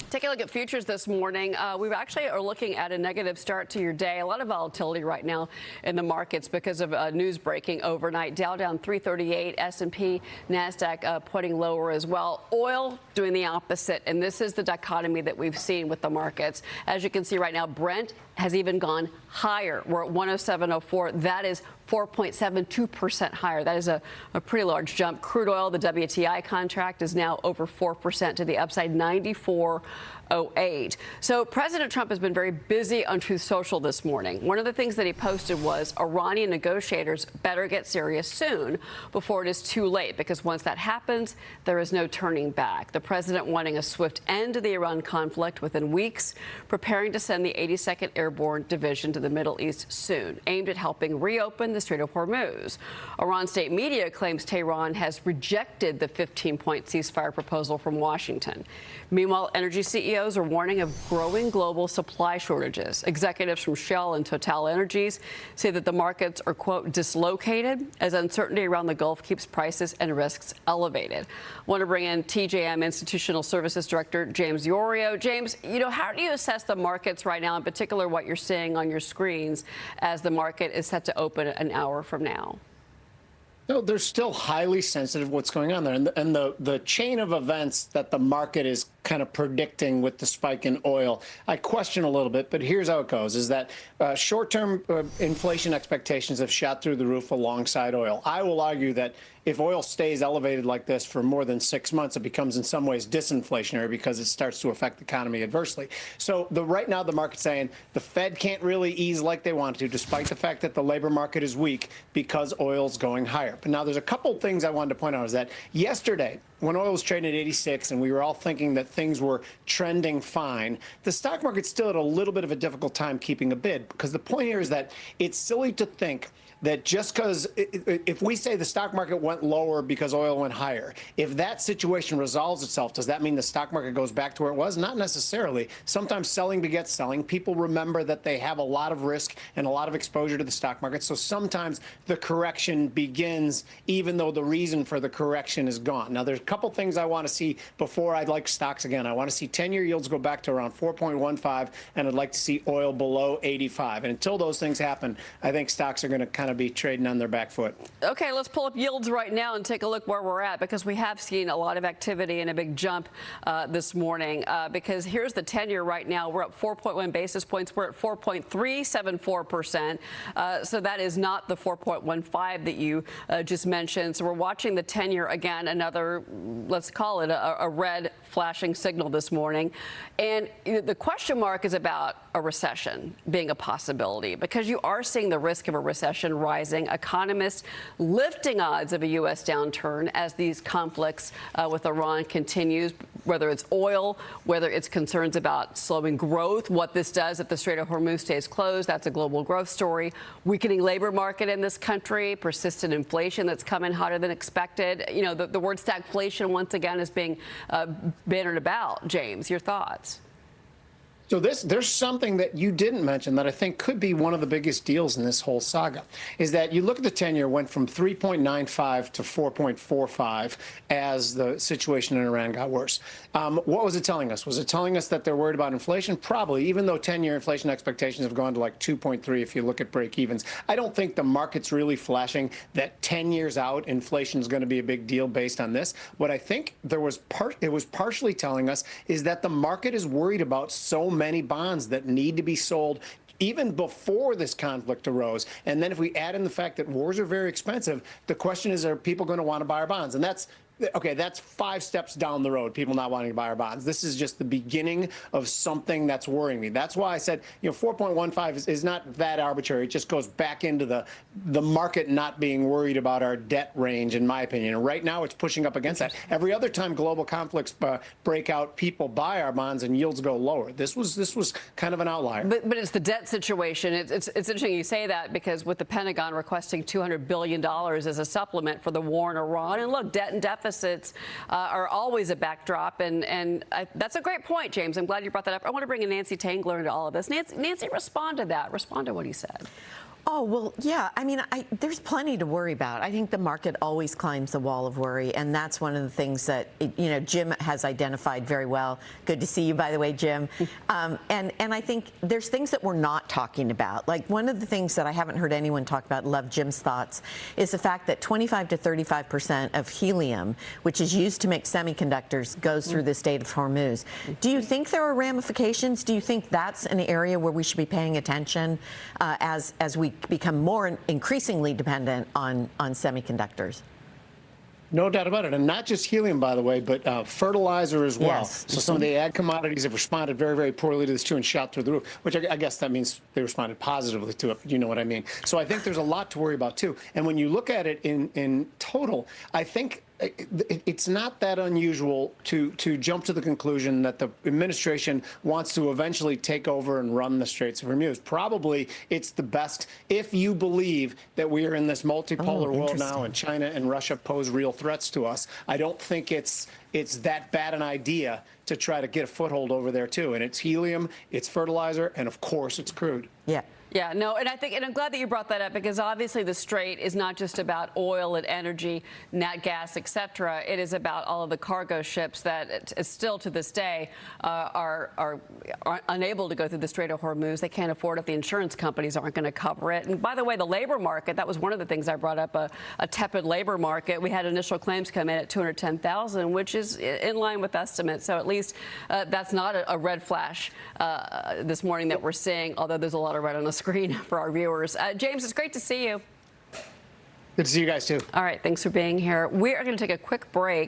Taking a look at futures this morning, we actually are looking at a negative start to your day. A lot of volatility right now in the markets because of news breaking overnight. Dow down 338, S&P, NASDAQ pointing lower as well. Oil doing the opposite, and this is the dichotomy that we've seen with the markets. As you can see right now, Brent has even gone higher. We're at 107.04. That is 4.72% higher. That is a pretty large jump. Crude oil, the WTI contract, is now over 4% to the upside, 94.08. So President Trump has been very busy on Truth Social this morning. One of the things that he posted was Iranian negotiators better get serious soon before it is too late, because once that happens, there is no turning back. The president wanting a swift end to the Iran conflict within weeks, preparing to send the 82nd Airborne Division to the Middle East soon, aimed at helping reopen the Strait of Hormuz. Iran state media claims Tehran has rejected the 15-point ceasefire proposal from Washington. Meanwhile, energy CEOs are warning of growing global supply shortages. Executives from Shell and Total Energies say that the markets are, quote, dislocated as uncertainty around the Gulf keeps prices and risks elevated. I want to bring in TJM Institutional Services Director James Iuorio. James, how do you assess the markets right now, in particular what you're seeing on your screens as the market is set to open an hour from now? No, they're still highly sensitive to what's going on there. And the chain of events that the market is kind of predicting with the spike in oil, I question a little bit, but here's how it goes, is that short-term inflation expectations have shot through the roof alongside oil. I will argue that if oil stays elevated like this for more than 6 months, it becomes in some ways disinflationary because it starts to affect the economy adversely. So right now the market's saying the Fed can't really ease like they want to, despite the fact that the labor market is weak because oil's going higher. But now there's a couple things I wanted to point out is that yesterday, when oil was trading at 86 and we were all thinking that things were trending fine, the stock market's still at a little bit of a difficult time keeping a bid, because the point here is that it's silly to think that just because if we say the stock market went lower because oil went higher, if that situation resolves itself, does that mean the stock market goes back to where it was? Not necessarily. Sometimes selling begets selling. People remember that they have a lot of risk and a lot of exposure to the stock market. So sometimes the correction begins even though the reason for the correction is gone. Now, there's a couple things I want to see before I'd like stocks again. I want to see 10-year yields go back to around 4.15, and I'd like to see oil below 85. And until those things happen, I think stocks are going to kind of be trading on their back foot. Okay, let's pull up yields right now and take a look where we're at, because we have seen a lot of activity and a big jump this morning. Because here's the 10-year right now. We're up 4.1 basis points. We're at 4.374%. So that is not the 4.15 that you just mentioned. So we're watching the 10-year again, another, let's call it a red flashing signal this morning. And the question mark is about a recession being a possibility, because you are seeing the risk of a recession rising. Economists lifting odds of a U.S. downturn as these conflicts with Iran continues, whether it's oil, whether it's concerns about slowing growth, what this does if the Strait of Hormuz stays closed. That's a global growth story. Weakening labor market in this country, persistent inflation that's come in hotter than expected. The word stagflation once again is being bannered about. James, your thoughts? So there's something that you didn't mention that I think could be one of the biggest deals in this whole saga, is that you look at the 10-year went from 3.95 to 4.45 as the situation in Iran got worse. What was it telling us? Was it telling us that they're worried about inflation? Probably, even though 10-year inflation expectations have gone to like 2.3 if you look at break evens. I don't think the market's really flashing that 10 years out inflation is going to be a big deal based on this. What I think it was partially telling us is that the market is worried about so many bonds that need to be sold even before this conflict arose. And then if we add in the fact that wars are very expensive, the question is, are people going to want to buy our bonds? And that's 5 steps down the road, people not wanting to buy our bonds. This is just the beginning of something that's worrying me. That's why I said, 4.15 is not that arbitrary. It just goes back into the market not being worried about our debt range, in my opinion. And right now it's pushing up against that. Every other time global conflicts break out, people buy our bonds and yields go lower. This was kind of an outlier. But it's the debt situation. It's interesting you say that, because with the Pentagon requesting $200 billion as a supplement for the war in Iran, and look, debt and deficits are always a backdrop, and that's a great point, James. I'm glad you brought that up. I want to bring in Nancy Tangler into all of this. Nancy, respond to that. Respond to what he said. Oh, well, yeah. I mean, there's plenty to worry about. I think the market always climbs the wall of worry, and that's one of the things that, Jim has identified very well. Good to see you, by the way, Jim. And I think there's things that we're not talking about. Like, one of the things that I haven't heard anyone talk about, love Jim's thoughts, is the fact that 25 to 35% of helium, which is used to make semiconductors, goes through the Strait of Hormuz. Do you think there are ramifications? Do you think that's an area where we should be paying attention as we become more increasingly dependent on semiconductors? No doubt about it. And not just helium, by the way, but fertilizer as well. Yes. So some of the ag commodities have responded very, very poorly to this too and shot through the roof, which I guess that means they responded positively to it. You know what I mean? So I think there's a lot to worry about too. And when you look at it in total, I think it's not that unusual to jump to the conclusion that the administration wants to eventually take over and run the Straits of Hormuz. Probably it's the best if you believe that we are in this multipolar world now and China and Russia pose real threats to us. I don't think it's that bad an idea to try to get a foothold over there too. And it's helium, it's fertilizer, and of course it's crude. Yeah. Yeah, no, and I'm glad that you brought that up, because obviously the Strait is not just about oil and energy, nat gas, et cetera. It is about all of the cargo ships that still to this day are unable to go through the Strait of Hormuz. They can't afford it. The insurance companies aren't going to cover it. And by the way, the labor market, that was one of the things I brought up, a tepid labor market. We had initial claims come in at 210,000, which is in line with estimates. So at least that's not a red flash this morning that we're seeing, although there's a lot of red on the screen for our viewers. James, it's great to see you. Good to see you guys too. All right, thanks for being here. We are going to take a quick break.